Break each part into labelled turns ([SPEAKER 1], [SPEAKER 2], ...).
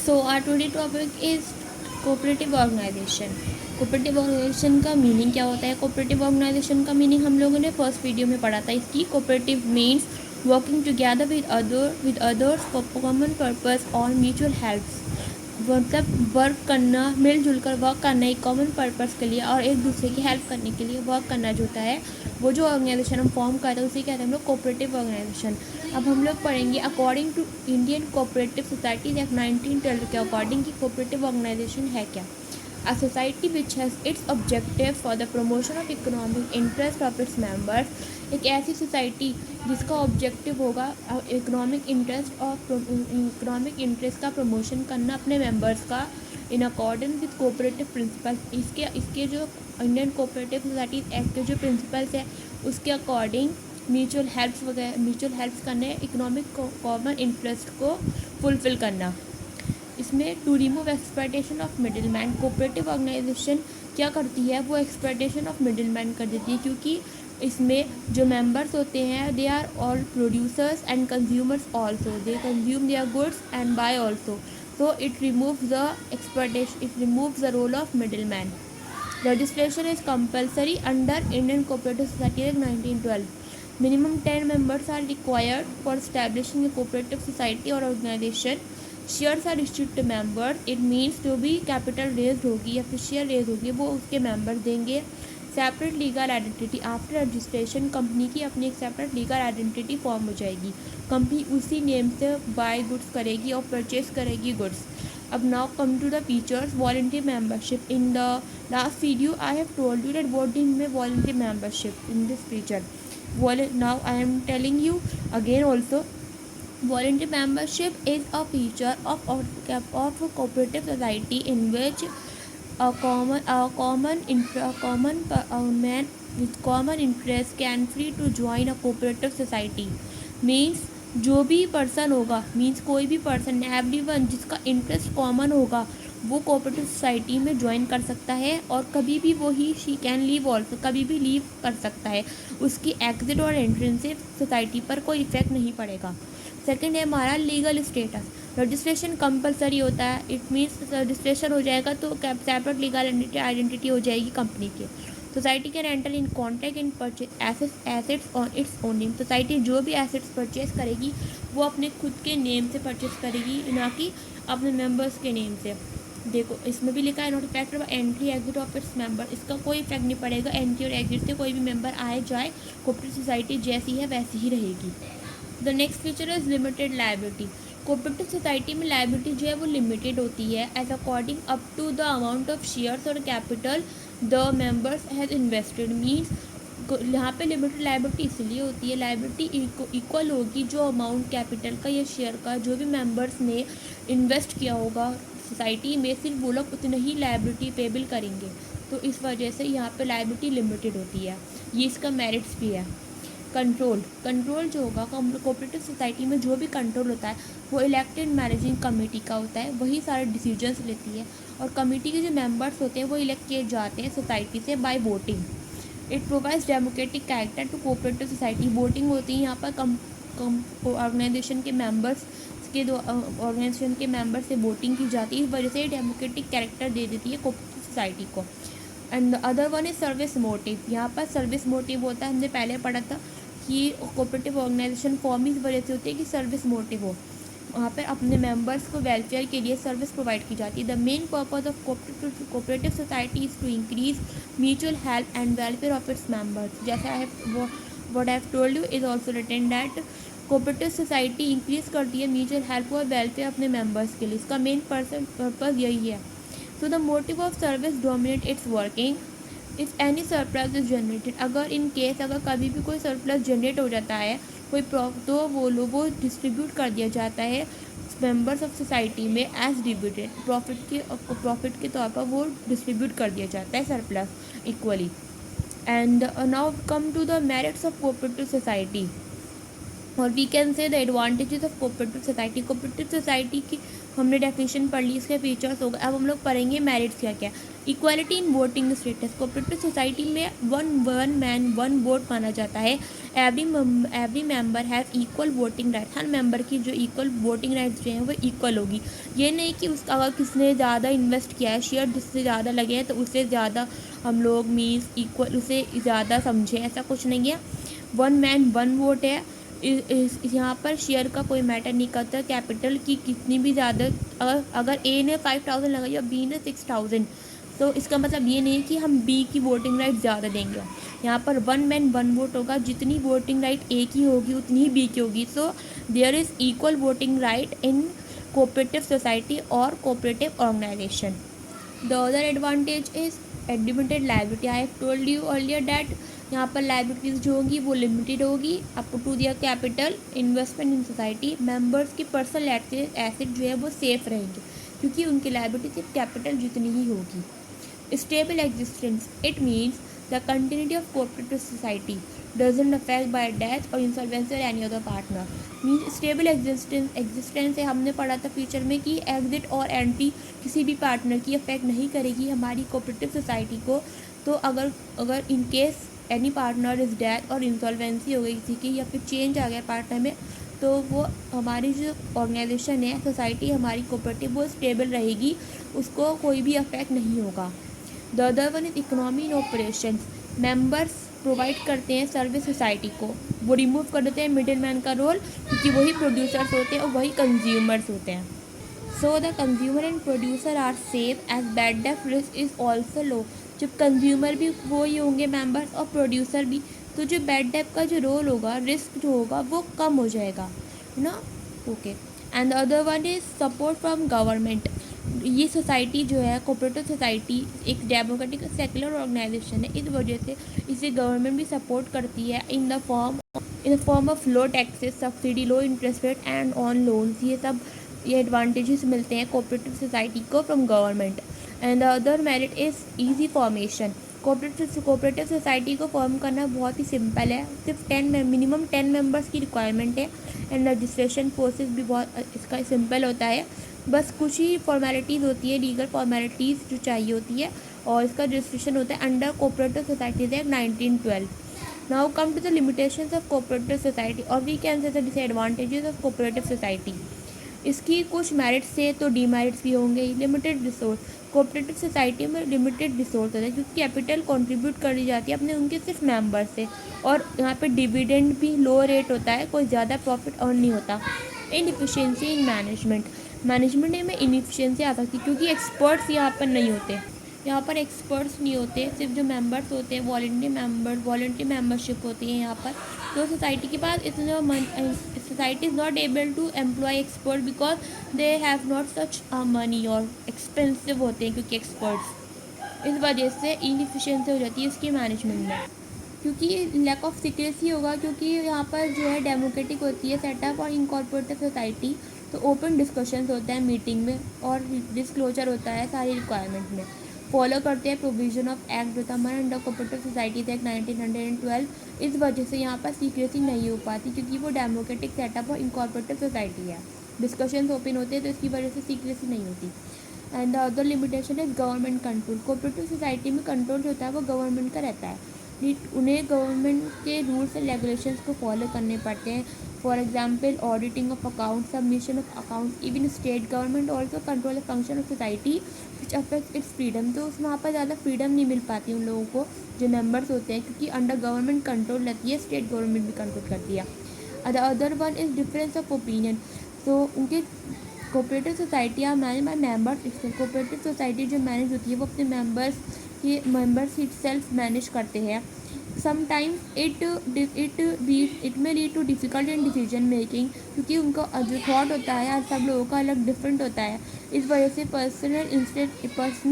[SPEAKER 1] So our today topic is cooperative organisation. Cooperative organisation का meaning क्या होता है? कोऑपरेटिव ऑर्गेनाइजेशन का मीनिंग हम लोगों ने फर्स्ट वीडियो में पढ़ा था। इसकी cooperative means working together with others for common purpose और म्यूचुअल हेल्प। मतलब वर्क करना, मिलजुल कर वर्क करना एक कॉमन पर्पस के लिए और एक दूसरे की हेल्प करने के लिए वर्क करना जो होता है, वो जो ऑर्गेनाइजेशन हम फॉर्म करते हैं उसे कहते हैं हम लोग कोऑपरेटिव ऑर्गेनाइजेशन। अब हम लोग पढ़ेंगे according to Indian cooperative society act 1912 के अकॉर्डिंग की कोऑपरेटिव ऑर्गेनाइजेशन है क्या। A society which has its objective for the promotion of economic interest of its members, एक ऐसी सोसाइटी जिसका ऑब्जेक्टिव होगा इकोनॉमिक इंटरेस्ट का प्रमोशन करना अपने मेंबर्स का in accordance with cooperative principles. इसके जो इंडियन कोऑपरेटिव सोसाइटी एक्ट के जो प्रिंसिपल्स है उसके अकॉर्डिंग म्यूचुअल हेल्प्स करने, इकोनॉमिक कॉमन इंटरेस्ट को फुलफिल करना। इसमें to remove exploitation of middleman, cooperative organisation क्या करती है, वो एक्सप्लॉयटेशन ऑफ मिडिल मैन कर देती है, क्योंकि इसमें जो मेंबर्स होते हैं they are all producers and consumers also, they consume their goods and buy also, so it removes the role of middleman. Registration is compulsory under Indian Cooperative Society Act 1912. Minimum 10 members are required for establishing a cooperative society or organization. Shares are issued to members. It means जो भी capital raise होगी या फिर share raise होगी वो उसके member देंगे। Separate legal identity after registration, company की अपनी एक सेपरेट लीगल आइडेंटिटी फॉर्म हो जाएगी। कंपनी उसी नेम से बाय गुड्स करेगी और परचेज करेगी गुड्स। अब now come to the features. Voluntary membership, in the last video I have told you that what is में voluntary membership in this feature. Now I am telling you again also, voluntary membership is a feature of a cooperative society in which a common man with common interest can free to join a cooperative society. Means जो भी person होगा, means कोई भी person, everyone जिसका interest common होगा वो cooperative society में join कर सकता है और कभी भी वो ही शी कैन लीव ऑल्सो, कभी भी लीव कर सकता है। उसकी एग्जिट और एंट्रेंस से सोसाइटी पर कोई इफेक्ट नहीं पड़ेगा। सेकंड है हमारा लीगल स्टेटस। रजिस्ट्रेशन कंपलसरी होता है, इट मीन्स रजिस्ट्रेशन हो जाएगा तो सेपरेट लीगल आइडेंटिटी हो जाएगी कंपनी के। Society can enter in contract in purchase assets on its own name, society जो भी एसेट्स परचेज करेगी वो अपने खुद के नेम से परचेज करेगी, ना कि अपने मेंबर्स के नेम से। देखो इसमें भी लिखा है not affected by entry exit of its member, इसका कोई इफेक्ट नहीं पड़ेगा। एंट्री और एग्जिट से कोई भी मेंबर आए जाए, कोऑपरेटिव सोसाइटी जैसी है वैसी ही रहेगी। The next feature is limited liability. Cooperative society में लायबिलिटी जो है वो लिमिटेड होती है as according up to the amount of shares और capital the members has invested. Means यहाँ पे लिमिटेड लायबिलिटी इसलिए होती है, लायबिलिटी इक्वल होगी जो अमाउंट कैपिटल का या शेयर का जो भी मेंबर्स ने इन्वेस्ट किया होगा सोसाइटी में, सिर्फ वो लोग उतने ही लायबिलिटी पेबल करेंगे। तो इस वजह से यहाँ पे लायबिलिटी लिमिटेड होती है, ये इसका मेरिट्स भी है। कंट्रोल जो होगा कोऑपरेटिव सोसाइटी में जो भी कंट्रोल होता है वो इलेक्टेड मैनेजिंग कमेटी का होता है, वही सारे डिसीजंस लेती है और कमेटी के जो मेंबर्स होते हैं वो इलेक्ट किए जाते हैं सोसाइटी से by voting. It provides democratic character to cooperative society. Voting होती है यहाँ पर ऑर्गेनाइजेशन के मेंबर्स से वोटिंग की जाती है, इस वजह से डेमोक्रेटिक कैरेक्टर दे देती है कोऑपरेटिव सोसाइटी को। And the other one is service motive. यहाँ पर सर्विस मोटिव होता है, हमने पहले पढ़ा था कि कोऑपरेटिव ऑर्गेनाइजेशन फॉर्म इस वजह से होती है कि सर्विस मोटिव हो, वहाँ पर अपने मेंबर्स को वेलफेयर के लिए सर्विस प्रोवाइड की जाती है। The main purpose of cooperative society is to increase mutual help and welfare of its members. जैसे what I have told you is also written that cooperative society increase करती है mutual help और welfare अपने members के लिए, इसका main purpose यही है। So the motive of service dominate its working. If any surplus is generated, अगर इन केस अगर कभी भी कोई सरप्लस जनरेट हो जाता है तो वो डिस्ट्रीब्यूट कर दिया जाता है मेंबर्स ऑफ सोसाइटी में एज डिविडेंड, प्रॉफिट के तौर पर वो डिस्ट्रीब्यूट कर दिया जाता है surplus equally. And now come to the merits of cooperative society. और we can say the advantages of cooperative society. Cooperative society की हमने डेफिनेशन पढ़ ली, इसके फीचर्स हो गए। अब हम लोग पढ़ेंगे मेरिट्स क्या क्या। Equality in voting status. Cooperative society में वन मैन वन वोट माना जाता है। Every member have equal voting right. Her member की जो इक्वल वोटिंग राइट्स जो हैं वो इक्वल होगी। ये नहीं कि उसका अगर किसने ज़्यादा इन्वेस्ट किया है, शेयर जिससे ज़्यादा लगे हैं तो उससे ज़्यादा हम लोग मीन्स इक्वल उसे ज़्यादा समझे, ऐसा कुछ नहीं है। वन मैन वन वोट है। यहाँ पर शेयर का कोई मैटर नहीं करता। कैपिटल की कितनी भी ज़्यादा अगर ए ने 5000 लगाई और बी ने 6000, तो इसका मतलब ये नहीं कि हम बी की वोटिंग राइट ज़्यादा देंगे। यहाँ पर वन मैन वन वोट होगा, जितनी वोटिंग राइट ए की होगी उतनी ही बी की होगी। So there is equal voting right in cooperative society और cooperative organization. The other advantage is limited liability. I have told you earlier that यहाँ पर लाइबिलिटीज जो होंगी वो लिमिटेड होगी up to their capital investment in society. Members की personal asset जो है वो सेफ रहेंगे क्योंकि उनकी लाइबिलिटी सिर्फ कैपिटल जितनी ही होगी। Stable existence, it means the continuity of cooperative society doesn't affect bye death और इंसॉल्वेंसी और any other partner. Means stable existence से हमने पढ़ा था फ्यूचर में कि एग्जिट और एंट्री किसी भी पार्टनर की अफेक्ट नहीं करेगी हमारी कोऑपरेटिव सोसाइटी को। तो अगर in case any partner is death और इंसॉल्वेंसी हो गई किसी की या फिर चेंज आ गया पार्टनर में, तो वो हमारी जो ऑर्गेनाइजेशन है सोसाइटी हमारी कोऑपरेटिव वो स्टेबल रहेगी, उसको कोई भी अफेक्ट नहीं होगा। The other one is economy in operation. Members provide करते हैं सर्विस सोसाइटी को, वो रिमूव कर देते हैं मिडिल मैन का रोल क्योंकि वही प्रोड्यूसर्स होते हैं और वही कंज्यूमर्स होते हैं। So the consumer and producer are safe as bad debt risk is also low. जब कंज्यूमर भी वो ही होंगे मेंबर्स और प्रोड्यूसर भी, तो जो बैड डेट का जो रोल होगा, रिस्क जो होगा वो कम हो जाएगा, है ना। Okay, and the other one is support from government. ये सोसाइटी जो है कोऑपरेटिव सोसाइटी एक डेमोक्रेटिक सेकुलर ऑर्गेनाइजेशन है, इस वजह से इसे गवर्नमेंट भी सपोर्ट करती है in the form of low taxes, subsidy, low interest rate and on loans. ये एडवांटेजेस मिलते हैं कोऑपरेटिव सोसाइटी को from government. And the other merit is easy formation. Cooperative society को फॉर्म करना बहुत ही सिंपल है, सिर्फ मिनिमम 10 मेंबर्स की रिक्वायरमेंट है। एंड रजिस्ट्रेशन प्रोसेस भी बहुत इसका सिंपल होता है, बस कुछ ही फॉर्मेलिटीज़ होती है, लीगल फॉर्मेलिटीज़ जो चाहिए होती है, और इसका रजिस्ट्रेशन होता है under cooperative societies act 1912। Now come to the limitations of cooperative society और we can say the disadvantages of cooperative society. इसकी कुछ मेरिट्स से तो डीमेरिट्स भी होंगे। लिमिटेड रिसोर्स, कोऑपरेटिव सोसाइटी में लिमिटेड रिसोर्स होता है क्योंकि कैपिटल कंट्रीब्यूट करी जाती है अपने उनके सिर्फ मेंबर से, और यहाँ पे डिविडेंड भी लो रेट होता है, कोई ज़्यादा प्रॉफिट अर्न नहीं होता। इनएफिशिएंसी इन मैनेजमेंट में इनएफिशिएंसी आ सकती है क्योंकि एक्सपर्ट्स यहाँ पर नहीं होते। यहाँ पर एक्सपर्ट्स नहीं होते, सिर्फ जो मेंबर्स होते हैं वॉलंटरी मेंबरशिप होती है यहाँ पर। तो सोसाइटी के पास इतना society is not able to employ expert because they have not such money, और एक्सपेंसिव होते हैं क्योंकि एक्सपर्ट्स, इस वजह से इनएफिशिएंसी हो जाती है इसकी मैनेजमेंट में। क्योंकि लैक ऑफ सिक्रेसी होगा, क्योंकि यहाँ पर जो है डेमोक्रेटिक होती है सेटअप और इनकॉर्पोरेटिव सोसाइटी, तो ओपन डिस्कशंस होते हैं मीटिंग में और डिस्क्लोजर होता है सारी रिक्वायरमेंट में। फॉलो करते हैं प्रोविजन ऑफ एक्ट जो था हमारा अंडर कोऑपरेटिव सोसाइटीज एक्ट 1912। इस वजह से यहाँ पर सीक्रेसी नहीं हो पाती क्योंकि वो डेमोक्रेटिक सेटअप और इनकॉर्पोरेटिव सोसाइटी है, डिस्कशंस ओपन होते हैं तो इसकी वजह से सीक्रेसी नहीं होती। And the other limitation is government control. Cooperative society में कंट्रोल जो होता है वो गवर्नमेंट का रहता है, उन्हें गवर्नमेंट के रूल्स एंड रेगुलेशंस को फॉलो करने पड़ते हैं। For example auditing of account, submission of account, even state government also control the function of society which affect it's freedom. तो उसमें वहाँ पर ज़्यादा फ्रीडम नहीं मिल पाती उन लोगों को जो मेंबर्स होते हैं, क्योंकि अंडर गवर्नमेंट कंट्रोल रहती है, स्टेट गवर्नमेंट भी कंट्रोल करती है। The other one is difference of opinion. तो उनके कोऑपरेटिव सोसाइटियाँ manage by members. Cooperative society जो मैनेज होती है वो अपने मेंबर्स सेल्फ मैनेज करते हैं। Sometimes it may lead to difficult in decision making, क्योंकि उनका जो थॉट होता है सब लोगों का अलग डिफरेंट होता है। इस वजह से पर्सनल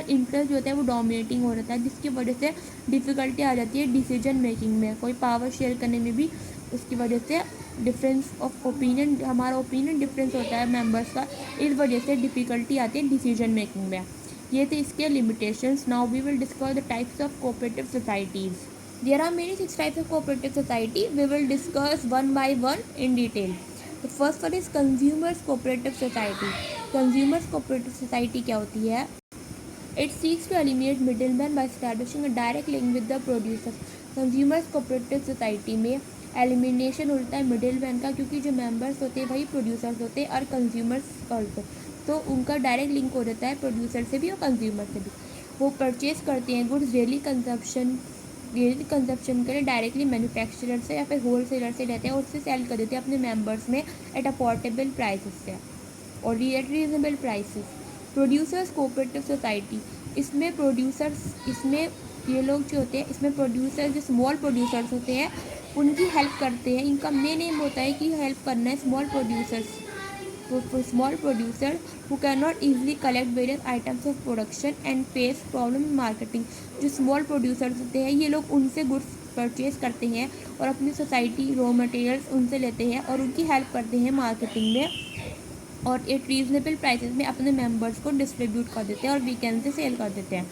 [SPEAKER 1] इंटरेस्ट जो होता है वो डोमिनेटिंग हो जाता है, जिसकी वजह से डिफ़िकल्टी आ जाती है डिसीजन मेकिंग में, कोई पावर शेयर करने में भी। उसकी वजह से डिफरेंस ऑफ ओपिनियन, हमारा ओपिनियन डिफरेंस होता है मेंबर्स का, इस वजह से डिफ़िकल्टी आती है डिसीजन मेकिंग में। ये थे इसके limitations. Now we will discuss the types of cooperative societies. There are many six types of cooperative society. We will discuss one by one in detail. The first one is consumers cooperative society. Consumers cooperative society क्या होती है? It seeks to eliminate middlemen by establishing a direct link with the producer. Consumers cooperative society में elimination होता है middleman का, क्योंकि जो members होते हैं वही प्रोड्यूसर्स होते हैं और कंज्यूमर्स ऑल्सो, तो उनका डायरेक्ट लिंक हो जाता है प्रोड्यूसर से भी और कंज्यूमर से भी. वो परचेज करते हैं गुड्स डेली कंजप्शन के लिए डायरेक्टली मैन्युफैक्चरर से या फिर होल सेलर से लेते हैं और उससे सेल कर देते हैं अपने मेंबर्स में एट अफोर्डेबल प्राइसेस से और eight reasonable prices. Producers cooperative society, इसमें ये लोग जो होते हैं, इसमें प्रोड्यूसर जो स्मॉल प्रोड्यूसर्स होते हैं उनकी हेल्प करते हैं. इनका मेन एम होता है कि हेल्प करना है small producer who cannot easily collect various items of production and face problem in marketing. जो स्मॉल प्रोड्यूसर्स होते हैं ये लोग उनसे गुड्स परचेज करते हैं और अपनी सोसाइटी रॉ मटेरियल्स उनसे लेते हैं और उनकी हेल्प करते हैं मार्केटिंग में और एक रीजनेबल प्राइसेस में अपने मेंबर्स को डिस्ट्रीब्यूट कर देते हैं और वीकेंड से सेल कर देते हैं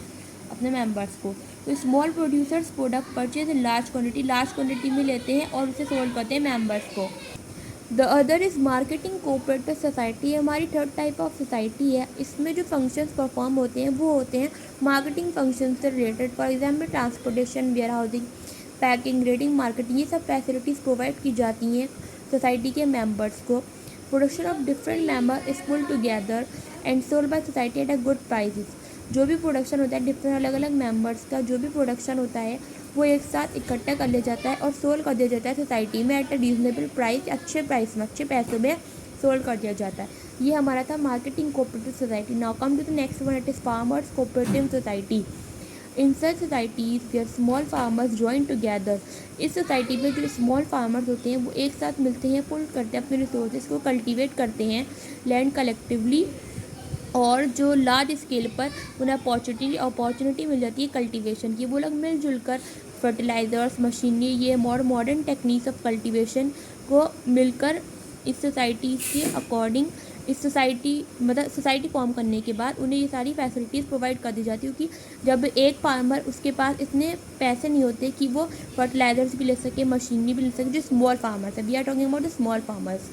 [SPEAKER 1] अपने मेंबर्स को. तो small producers product purchase in large quantity में लेते हैं और उसे सोल्ड करते हैं मेंबर्स को. The other is marketing cooperative society. हमारी थर्ड टाइप ऑफ सोसाइटी है. इसमें जो फंक्शंस परफॉर्म होते हैं वो होते हैं मार्केटिंग फंक्शन से related. For example transportation, warehousing, packing, grading, marketing, ये सब फैसिलिटीज़ प्रोवाइड की जाती हैं सोसाइटी के मेम्बर्स को. Production of different member is pull together and sold by society at a good prices. जो भी प्रोडक्शन होता है डिफरेंट अलग अलग मेंबर्स का जो भी प्रोडक्शन होता है वो एक साथ इकट्ठा कर लिया जाता है और सोल्ड कर दिया जाता है सोसाइटी में एट अ रीजनेबल प्राइस. अच्छे प्राइस में अच्छे पैसों में सोल्ड कर दिया जाता है. ये हमारा था marketing cooperative society. Now come to the next one, it is farmers cooperative society. In such societies where small farmers join together. इस सोसाइटी में जो स्मॉल फार्मर्स होते हैं वो एक साथ मिलते हैं, पुल करते हैं अपने रिसोर्सेज को, कल्टीवेट करते हैं लैंड कलेक्टिवली और जो लार्ज स्केल पर उन्हें अपॉर्चुनिटी मिल जाती है कल्टीवेशन की. वो लोग मिलजुल कर फर्टिलाइज़र्स, मशीनरी, ये मॉडर्न टेक्निक्स ऑफ कल्टीवेशन को मिलकर इस सोसाइटी के अकॉर्डिंग इस सोसाइटी फॉर्म करने के बाद उन्हें ये सारी फैसिलिटीज़ प्रोवाइड कर दी जाती है. क्योंकि जब एक फार्मर उसके पास इतने पैसे नहीं होते कि वो फर्टिलाइज़र्स भी ले सके, मशीनरी भी ले सके, जो स्मॉल फार्मर्स है, we are talking about the small farmers.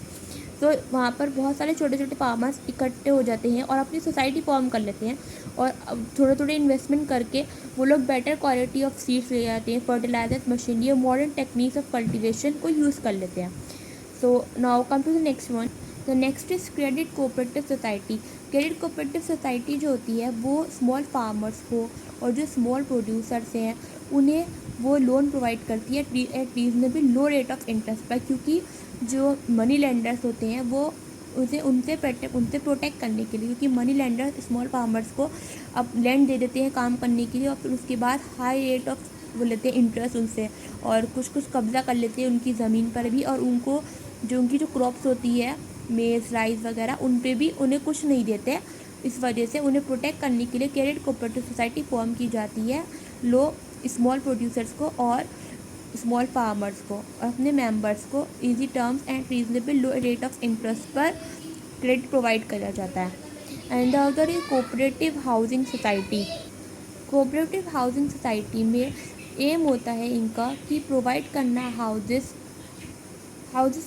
[SPEAKER 1] तो वहाँ पर बहुत सारे छोटे छोटे फार्मर्स इकट्ठे हो जाते हैं और अपनी सोसाइटी फॉर्म कर लेते हैं और थोड़े थोड़े इन्वेस्टमेंट करके वो लोग बेटर क्वालिटी ऑफ सीड्स ले जाते हैं, फर्टिलाइजर्स, मशीनरी और मॉडर्न टेक्निक्स ऑफ कल्टीवेशन को यूज़ कर लेते हैं. So now come to the next one. The next is credit cooperative society. Credit cooperative society जो होती है वो स्मॉल फार्मर्स को और जो स्मॉल प्रोड्यूसर्स हैं उन्हें वो लोन प्रोवाइड करती है eight reasonable low rate of interest पर. क्योंकि जो मनी लेंडर्स होते हैं वो उनसे प्रोटेक्ट करने के लिए, क्योंकि मनी लेंडर्स स्मॉल फार्मर्स को अब लैंड दे देते हैं काम करने के लिए और फिर उसके बाद हाई रेट ऑफ वो लेते हैं इंटरेस्ट उनसे और कुछ कब्ज़ा कर लेते हैं उनकी ज़मीन पर भी और उनको जो उनकी जो क्रॉप्स होती है मेज़, राइस वगैरह उन पे भी उन्हें कुछ नहीं देते. इस वजह से उन्हें प्रोटेक्ट करने के लिए क्रेडिट कोऑपरेटिव सोसाइटी फॉर्म की जाती है स्मॉल प्रोड्यूसर्स को और स्मॉल फार्मर्स को और अपने मेंबर्स को easy terms and reasonable low rate of interest पर क्रेडिट प्रोवाइड किया जाता है. And the other is cooperative housing society. Cooperative housing society में एम होता है इनका कि प्रोवाइड करना हाउसेस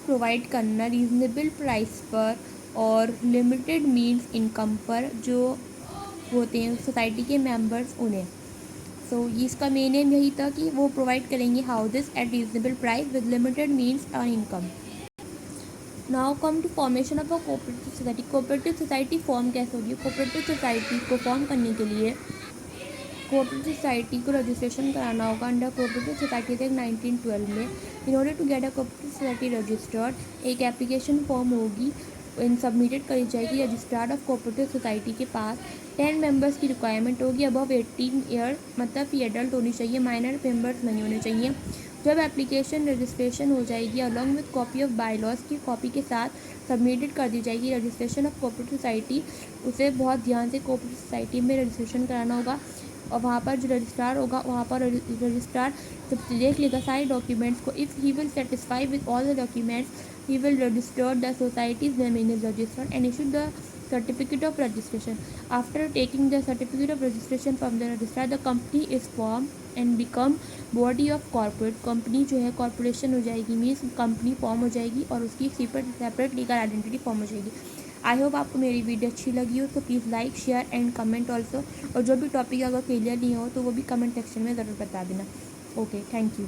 [SPEAKER 1] प्रोवाइड करना रीजनेबल प्राइस पर और लिमिटेड मीन्स इनकम पर जो होते हैं सोसाइटी के मेंबर्स उन्हें. सो इसका मेन एम यही था कि वो प्रोवाइड करेंगे houses at reasonable price with limited means और income. Now come to formation of a cooperative society. Cooperative society form कैसे होगी? कोऑपरेटिव सोसाइटी को फॉर्म करने के लिए कोऑपरेटिव सोसाइटी को रजिस्ट्रेशन कराना होगा अंडर कोऑपरेटिव सोसाइटी एक्ट 1912 में. In order to get a cooperative society registered एक एप्लीकेशन फॉर्म होगी सबमिटेड करी जाएगी रजिस्ट्रार ऑफ कोऑपरेटिव सोसाइटी के पास. 10 मेंबर्स की रिक्वायरमेंट होगी. अबव 18 ईयर मतलब कि एडल्ट होनी चाहिए, माइनर मेंबर्स नहीं होने चाहिए. जब एप्लीकेशन रजिस्ट्रेशन हो जाएगी along with copy of bylaws की कॉपी के साथ सबमिटेड कर दी जाएगी रजिस्ट्रेशन ऑफ कोऑपरेटिव सोसाइटी. उसे बहुत ध्यान से कोऑपरेटिव सोसाइटी में रजिस्ट्रेशन कराना होगा और वहाँ पर जो रजिस्ट्रार होगा वहाँ पर रजिस्ट्रार जब देख लेगा सारे डॉक्यूमेंट्स को. If he will satisfy with all the documents he will register the society's name in his register and issue the Certificate of registration. After taking the certificate of registration from the registrar, the company is formed and become body of corporate. Company जो है corporation हो जाएगी, means company form हो जाएगी और उसकी separate legal identity form हो जाएगी। आई होप आपको मेरी वीडियो अच्छी लगी हो तो please like share and comment also, और जो भी टॉपिक अगर क्लियर नहीं हो तो वो भी कमेंट सेक्शन में ज़रूर बता देना। Okay, thank you.